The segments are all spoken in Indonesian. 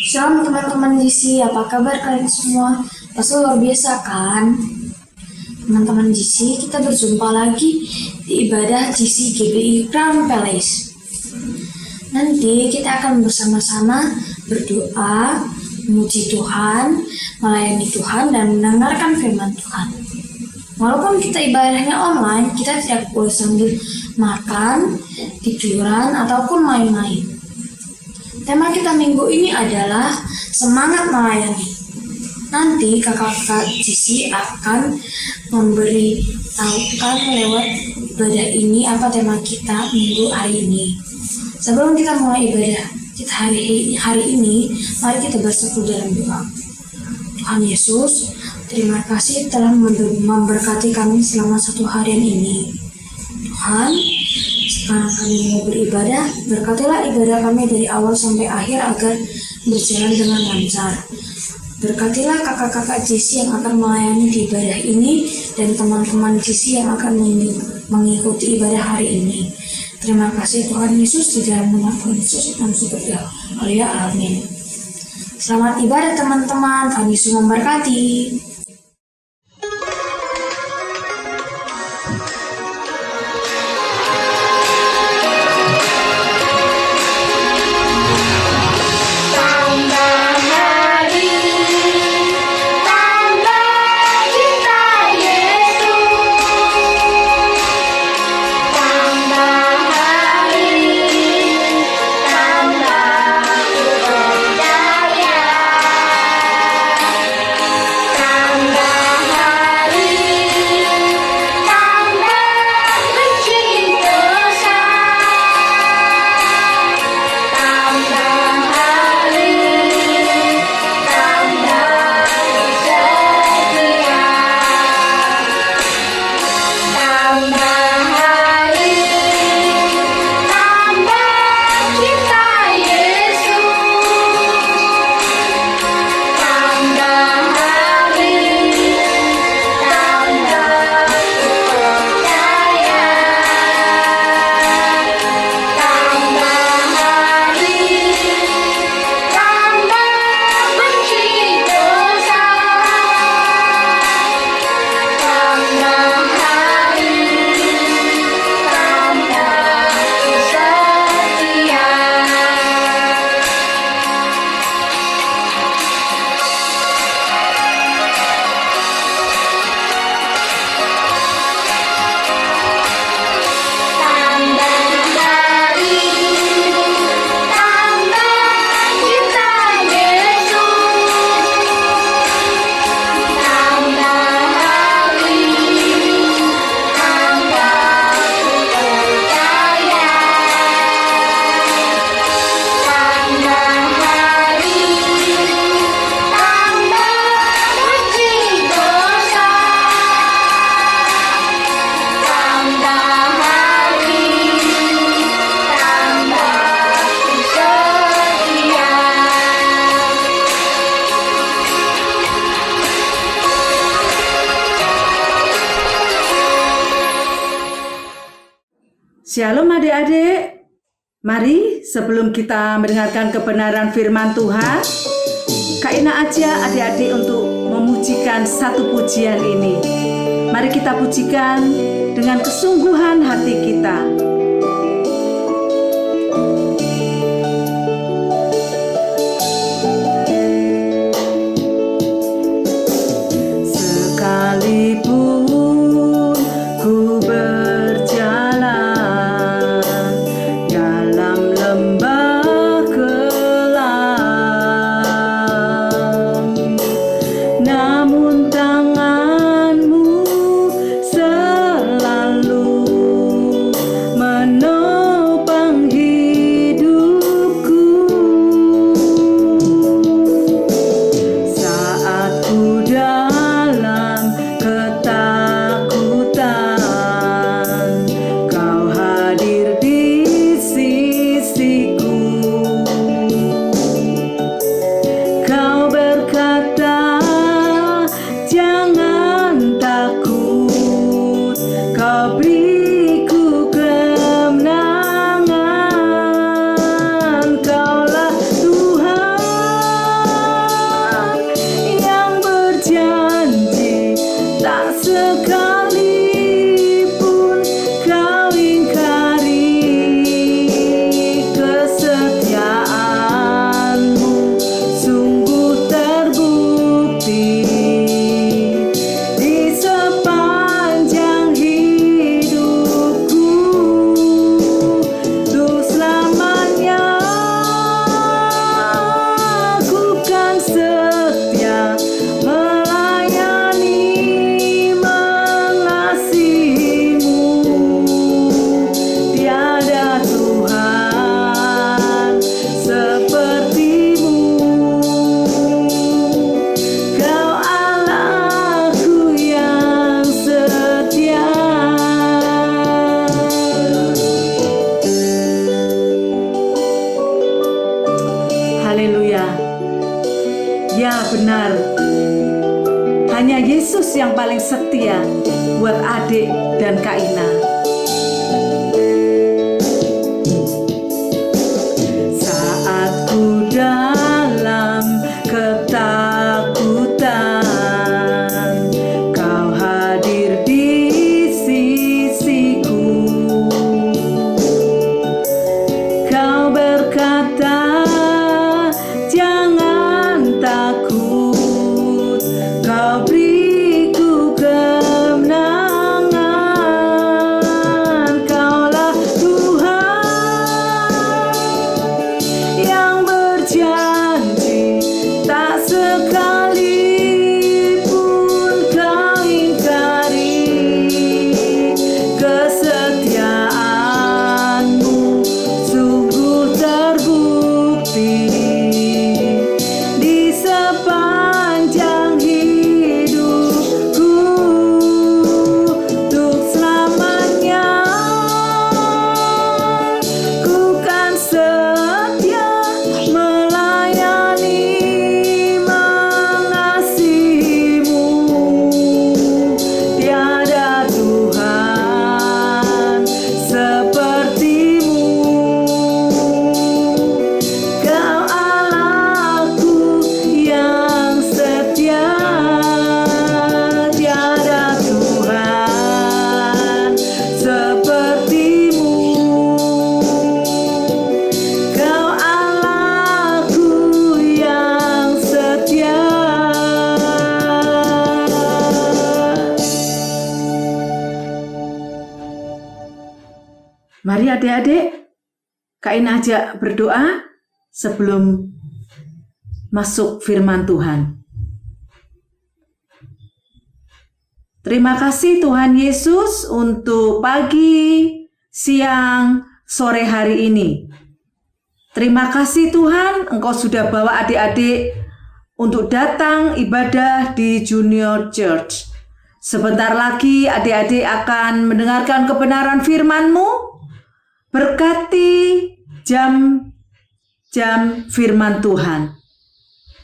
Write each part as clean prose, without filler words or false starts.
Shalom teman-teman GC, apa kabar kalian semua? Pasti luar biasa kan? Teman-teman GC, kita berjumpa lagi di ibadah GC GBI Crown Palace. Nanti kita akan bersama-sama berdoa, memuji Tuhan, melayani Tuhan, dan mendengarkan firman Tuhan. Walaupun kita ibadahnya online, kita tidak boleh sambil makan, tiduran, ataupun main-main. Tema kita minggu ini adalah semangat melayani. Nanti kakak-kakak GC akan memberitahukan lewat ibadah ini apa tema kita minggu hari ini. Sebelum kita mulai ibadah kita hari ini, mari kita bersatu dalam doa. Tuhan Yesus, terima kasih telah memberkati kami selama satu harian ini. Tuhan, sekarang kami mau beribadah, berkatilah ibadah kami dari awal sampai akhir agar berjalan dengan lancar. Berkatilah kakak-kakak GC yang akan melayani di ibadah ini dan teman-teman GC yang akan mengikuti ibadah hari ini. Terima kasih Tuhan Yesus, di dalam nama Tuhan Yesus kami berdoa. Haleluya, amin. Selamat ibadah teman-teman, Tuhan Yesus memberkati. Shalom adik-adik, mari sebelum kita mendengarkan kebenaran firman Tuhan, Kak Ina aja adik-adik untuk memujikan satu pujian ini. Mari kita pujikan dengan kesungguhan hati kita. Sekalipun ku buat adik dan Kak Ina. Saat ku dalam ketakutan, Kau hadir di sisiku. Kau berkata, jangan takut, Kau beriku kemenangan. Kaulah Tuhan yang berjanji, tak sekalipun Kau ingkari kesetiaan-Mu. Sungguh terbukti di sepanjang hidupku, untuk selamanya ku kan setia melayani, mengasihi-Mu. Tiada Tuhan seperti-Mu. Kau Allahku yang setia, tiada Tuhan seperti-Mu. Kau Allahku yang setia. Mari adik-adik, Kak Ina ajak berdoa sebelum masuk firman Tuhan. Terima kasih Tuhan Yesus untuk pagi, siang, sore hari ini. Terima kasih Tuhan, Engkau sudah bawa adik-adik untuk datang ibadah di Junior Church. Sebentar lagi adik-adik akan mendengarkan kebenaran firman-Mu. Berkati jam firman Tuhan.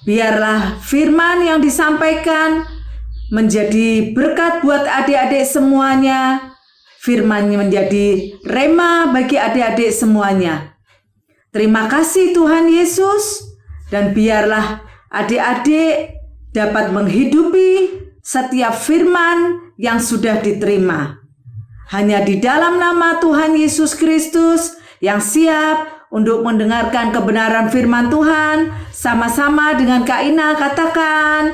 Biarlah firman yang disampaikan menjadi berkat buat adik-adik semuanya. Firman-Nya menjadi rema bagi adik-adik semuanya. Terima kasih Tuhan Yesus, dan biarlah adik-adik dapat menghidupi setiap firman yang sudah diterima. Hanya di dalam nama Tuhan Yesus Kristus yang siap untuk mendengarkan kebenaran firman Tuhan, sama-sama dengan Kak Ina katakan,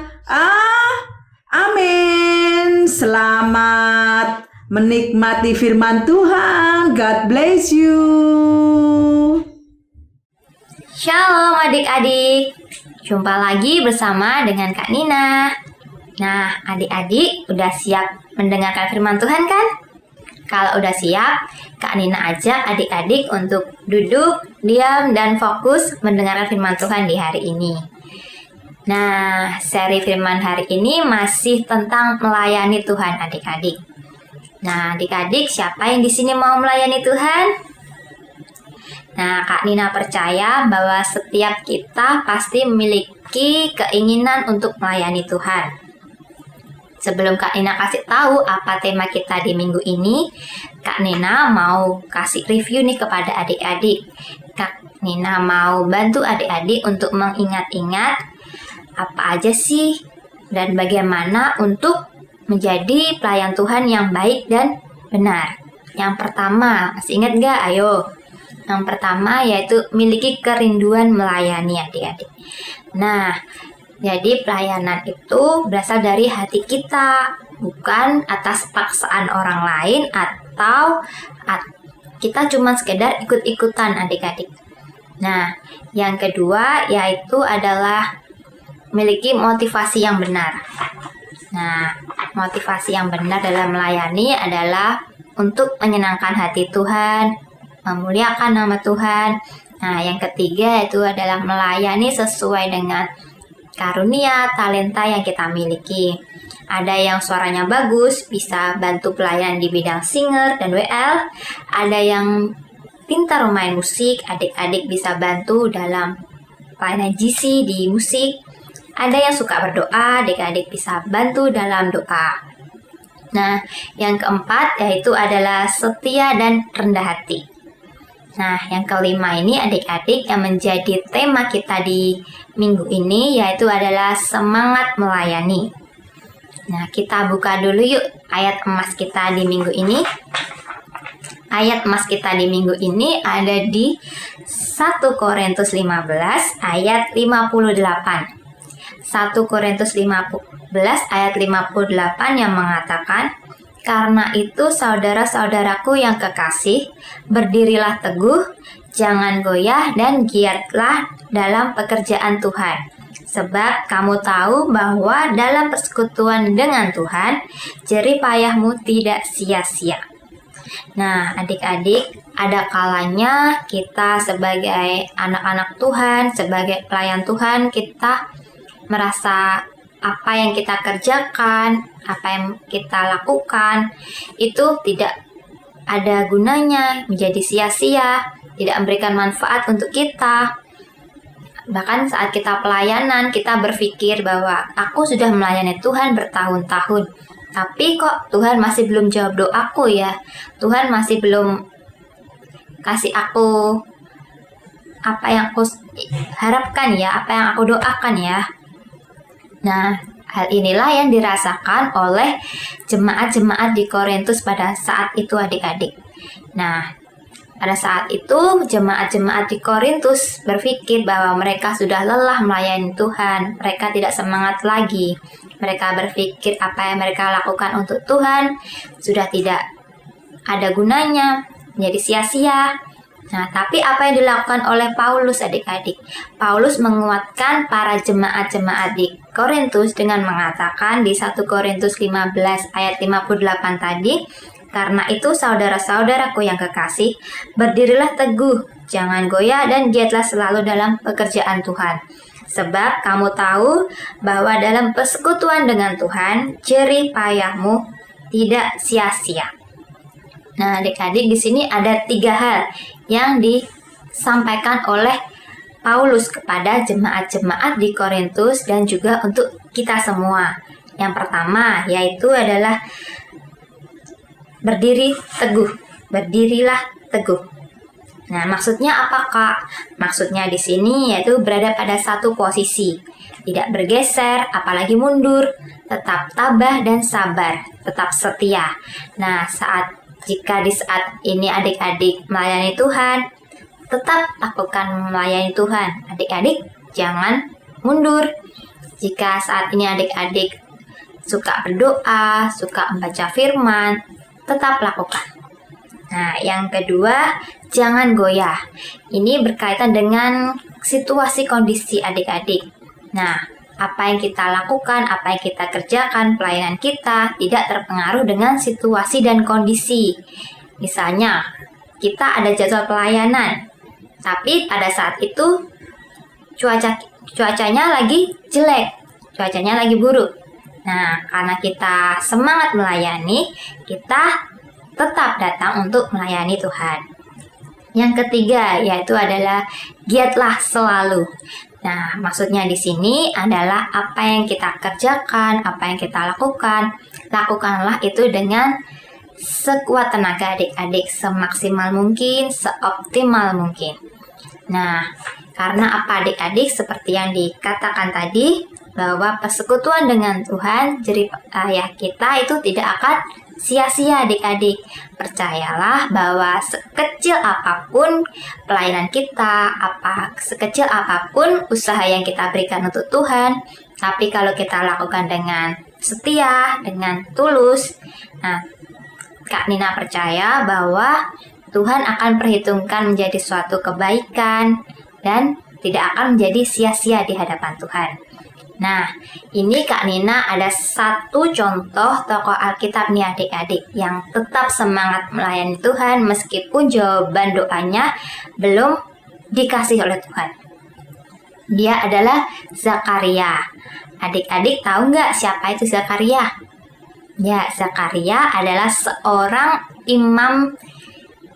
amin. Selamat menikmati firman Tuhan. God bless you. Shalom adik-adik, jumpa lagi bersama dengan Kak Nina. Nah, adik-adik udah siap mendengarkan firman Tuhan kan? Kalau udah siap, Kak Nina ajak adik-adik untuk duduk, diam, dan fokus mendengarkan firman Tuhan di hari ini. Nah, seri firman hari ini masih tentang melayani Tuhan adik-adik. Nah, adik-adik siapa yang di sini mau melayani Tuhan? Nah, Kak Nina percaya bahwa setiap kita pasti memiliki keinginan untuk melayani Tuhan. Sebelum Kak Nina kasih tahu apa tema kita di minggu ini, Kak Nina mau kasih review nih kepada adik-adik. Kak Nina mau bantu adik-adik untuk mengingat-ingat apa aja sih dan bagaimana untuk menjadi pelayan Tuhan yang baik dan benar. Yang pertama, masih ingat gak? Ayo. Yang pertama yaitu miliki kerinduan melayani adik-adik. Nah, jadi pelayanan itu berasal dari hati kita, bukan atas paksaan orang lain atau kita cuma sekedar ikut-ikutan adik-adik. Nah, yang kedua yaitu adalah memiliki motivasi yang benar. Nah, motivasi yang benar dalam melayani adalah untuk menyenangkan hati Tuhan, memuliakan nama Tuhan. Nah, yang ketiga itu adalah melayani sesuai dengan karunia, talenta yang kita miliki. Ada yang suaranya bagus, bisa bantu pelayan di bidang singer dan WL. Ada yang pintar bermain musik, adik-adik bisa bantu dalam pelayanan GC di musik. Ada yang suka berdoa, adik-adik bisa bantu dalam doa. Nah, yang keempat yaitu adalah setia dan rendah hati. Nah, yang kelima ini adik-adik yang menjadi tema kita di minggu ini yaitu adalah semangat melayani. Nah, kita buka dulu yuk ayat emas kita di minggu ini. Ayat emas kita di minggu ini ada di 1 Korintus 15 ayat 58. 1 Korintus 15 ayat 58 yang mengatakan, "Karena itu saudara-saudaraku yang kekasih, berdirilah teguh, jangan goyah dan giatlah dalam pekerjaan Tuhan. Sebab kamu tahu bahwa dalam persekutuan dengan Tuhan, jerih payahmu tidak sia-sia." Nah, adik-adik, ada kalanya kita sebagai anak-anak Tuhan, sebagai pelayan Tuhan, kita merasa apa yang kita kerjakan, apa yang kita lakukan itu tidak ada gunanya, menjadi sia-sia, tidak memberikan manfaat untuk kita. Bahkan saat kita pelayanan, kita berpikir bahwa aku sudah melayani Tuhan bertahun-tahun, tapi kok Tuhan masih belum jawab doaku ya, Tuhan masih belum kasih aku apa yang aku harapkan ya, apa yang aku doakan ya. Nah, hal inilah yang dirasakan oleh jemaat-jemaat di Korintus pada saat itu adik-adik. Nah, pada saat itu jemaat-jemaat di Korintus berpikir bahwa mereka sudah lelah melayani Tuhan, mereka tidak semangat lagi. Mereka berpikir apa yang mereka lakukan untuk Tuhan sudah tidak ada gunanya, menjadi sia-sia. Nah, tapi apa yang dilakukan oleh Paulus adik-adik? Paulus menguatkan para jemaat-jemaat di Korintus dengan mengatakan di 1 Korintus 15 ayat 58 tadi, "Karena itu saudara-saudaraku yang kekasih, berdirilah teguh, jangan goyah dan giatlah selalu dalam pekerjaan Tuhan. Sebab kamu tahu bahwa dalam persekutuan dengan Tuhan, jerih payahmu tidak sia-sia." Nah, adik-adik, di sini ada 3 hal yang disampaikan oleh Paulus kepada jemaat-jemaat di Korintus dan juga untuk kita semua. Yang pertama yaitu adalah berdiri teguh, berdirilah teguh. Nah, maksudnya apa, Kak? Maksudnya di sini yaitu berada pada satu posisi, tidak bergeser, apalagi mundur, tetap tabah dan sabar, tetap setia. Nah, jika di saat ini adik-adik melayani Tuhan, tetap lakukan melayani Tuhan. Adik-adik jangan mundur. Jika saat ini adik-adik suka berdoa, suka membaca firman, tetap lakukan. Nah, yang kedua, jangan goyah. Ini berkaitan dengan situasi kondisi adik-adik. Nah, apa yang kita lakukan, apa yang kita kerjakan, pelayanan kita tidak terpengaruh dengan situasi dan kondisi. Misalnya, kita ada jadwal pelayanan, tapi pada saat itu cuacanya lagi jelek, cuacanya lagi buruk. Nah, karena kita semangat melayani, kita tetap datang untuk melayani Tuhan. Yang ketiga yaitu adalah giatlah selalu. Nah, maksudnya di sini adalah apa yang kita kerjakan, apa yang kita lakukan, lakukanlah itu dengan sekuat tenaga adik-adik, semaksimal mungkin, seoptimal mungkin. Nah, karena apa adik-adik, seperti yang dikatakan tadi, bahwa persekutuan dengan Tuhan, jerih payah kita itu tidak akan sia-sia adik-adik. Percayalah bahwa sekecil apapun pelayanan kita, sekecil apapun usaha yang kita berikan untuk Tuhan, tapi kalau kita lakukan dengan setia, dengan tulus, nah, Kak Nina percaya bahwa Tuhan akan perhitungkan menjadi suatu kebaikan dan tidak akan menjadi sia-sia di hadapan Tuhan. Nah, ini Kak Nina ada satu contoh tokoh Alkitab nih adik-adik yang tetap semangat melayani Tuhan meskipun jawaban doanya belum dikasih oleh Tuhan. Dia adalah Zakaria. Adik-adik tahu nggak siapa itu Zakaria? Ya, Zakaria adalah seorang imam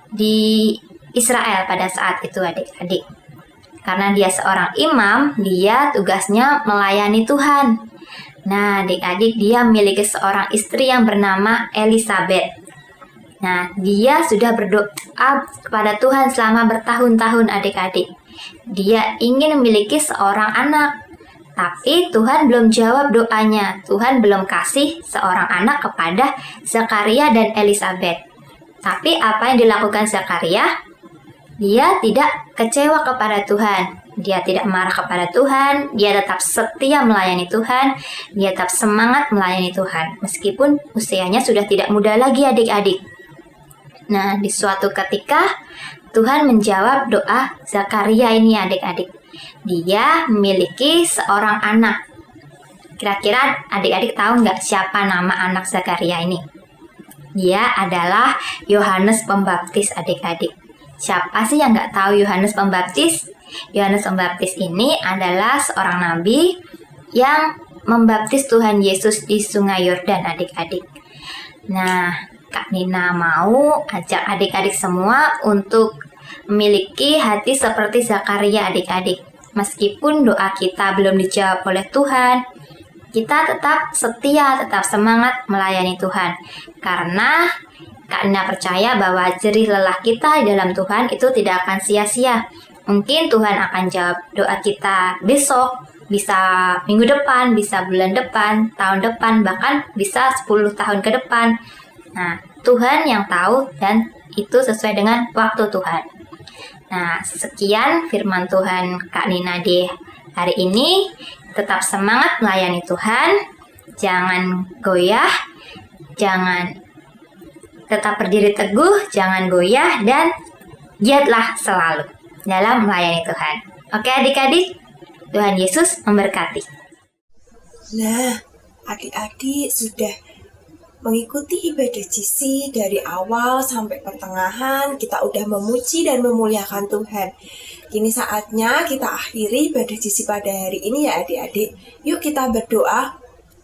di Israel pada saat itu adik-adik. Karena dia seorang imam, dia tugasnya melayani Tuhan. Nah, adik-adik, dia memiliki seorang istri yang bernama Elizabeth. Nah, dia sudah berdoa kepada Tuhan selama bertahun-tahun adik-adik. Dia ingin memiliki seorang anak. Tapi Tuhan belum jawab doanya. Tuhan belum kasih seorang anak kepada Zakaria dan Elizabeth. Tapi apa yang dilakukan Zakaria? Dia tidak kecewa kepada Tuhan. Dia tidak marah kepada Tuhan. Dia tetap setia melayani Tuhan. Dia tetap semangat melayani Tuhan. Meskipun usianya sudah tidak muda lagi adik-adik. Nah, di suatu ketika Tuhan menjawab doa Zakaria ini adik-adik. Dia memiliki seorang anak. Kira-kira adik-adik tahu nggak siapa nama anak Zakaria ini? Dia adalah Yohanes Pembaptis adik-adik. Siapa sih yang nggak tahu Yohanes Pembaptis? Yohanes Pembaptis ini adalah seorang nabi yang membaptis Tuhan Yesus di Sungai Yordan adik-adik. Nah, Kak Nina mau ajak adik-adik semua untuk memiliki hati seperti Zakaria adik-adik. Meskipun doa kita belum dijawab oleh Tuhan, kita tetap setia, tetap semangat melayani Tuhan. Karena Kak Nina percaya bahwa jerih lelah kita di dalam Tuhan itu tidak akan sia-sia. Mungkin Tuhan akan jawab doa kita besok, bisa minggu depan, bisa bulan depan, tahun depan, bahkan bisa 10 tahun ke depan. Nah, Tuhan yang tahu dan itu sesuai dengan waktu Tuhan. Nah, sekian firman Tuhan Kak Nina di hari ini. Tetap semangat melayani Tuhan. Jangan goyah. Tetap berdiri teguh, jangan goyah, dan giatlah selalu dalam melayani Tuhan. Oke adik-adik, Tuhan Yesus memberkati. Nah, adik-adik sudah mengikuti ibadah GC dari awal sampai pertengahan. Kita udah memuji dan memuliakan Tuhan. Kini saatnya kita akhiri ibadah GC pada hari ini ya adik-adik. Yuk kita berdoa.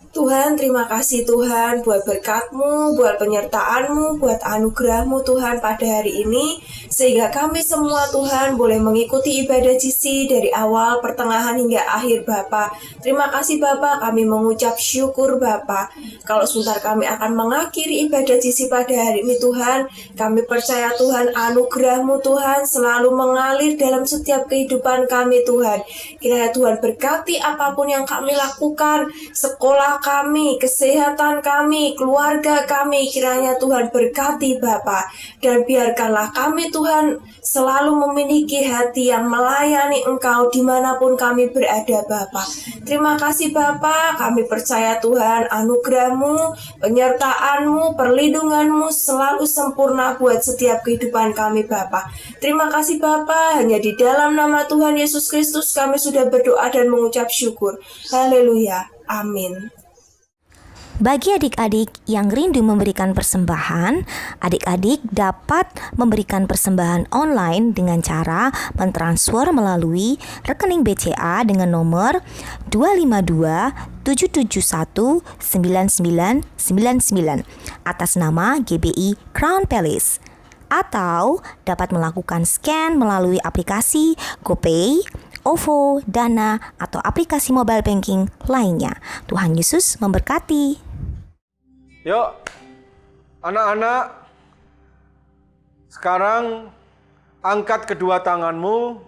Tuhan, terima kasih Tuhan buat berkat-Mu, buat penyertaan-Mu, buat anugerah-Mu Tuhan pada hari ini. Sehingga kami semua Tuhan boleh mengikuti ibadah GC dari awal, pertengahan hingga akhir Bapa. Terima kasih Bapa, kami mengucap syukur Bapa. Kalau sebentar kami akan mengakhiri ibadah GC pada hari ini Tuhan, kami percaya Tuhan anugerah-Mu Tuhan selalu mengalir dalam setiap kehidupan kami Tuhan. Kiranya Tuhan berkati apapun yang kami lakukan, sekolah kami, kesehatan kami, keluarga kami, kiranya Tuhan berkati Bapa. Dan biarkanlah kami Tuhan selalu memiliki hati yang melayani Engkau dimanapun kami berada Bapa. Terima kasih Bapa, kami percaya Tuhan anugerah-Mu, penyertaan-Mu, perlindungan-Mu selalu sempurna buat setiap kehidupan kami Bapa. Terima kasih Bapa, hanya di dalam nama Tuhan Yesus Kristus kami sudah berdoa dan mengucap syukur. Haleluya, amin. Bagi adik-adik yang rindu memberikan persembahan, adik-adik dapat memberikan persembahan online dengan cara mentransfer melalui rekening BCA dengan nomor 252-771-9999 atas nama GBI Crown Palace. Atau dapat melakukan scan melalui aplikasi GoPay, OVO, Dana, atau aplikasi mobile banking lainnya. Tuhan Yesus memberkati. Yuk, anak-anak, sekarang angkat kedua tanganmu.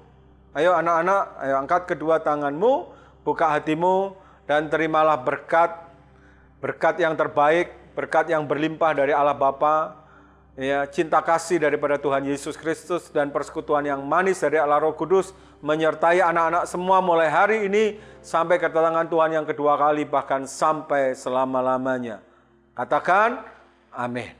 Ayo anak-anak, ayo angkat kedua tanganmu, buka hatimu, dan terimalah berkat yang terbaik, berkat yang berlimpah dari Allah Bapa, ya, cinta kasih daripada Tuhan Yesus Kristus, dan persekutuan yang manis dari Allah Roh Kudus menyertai anak-anak semua mulai hari ini sampai kedatangan Tuhan yang kedua kali, bahkan sampai selama-lamanya. Katakan amin.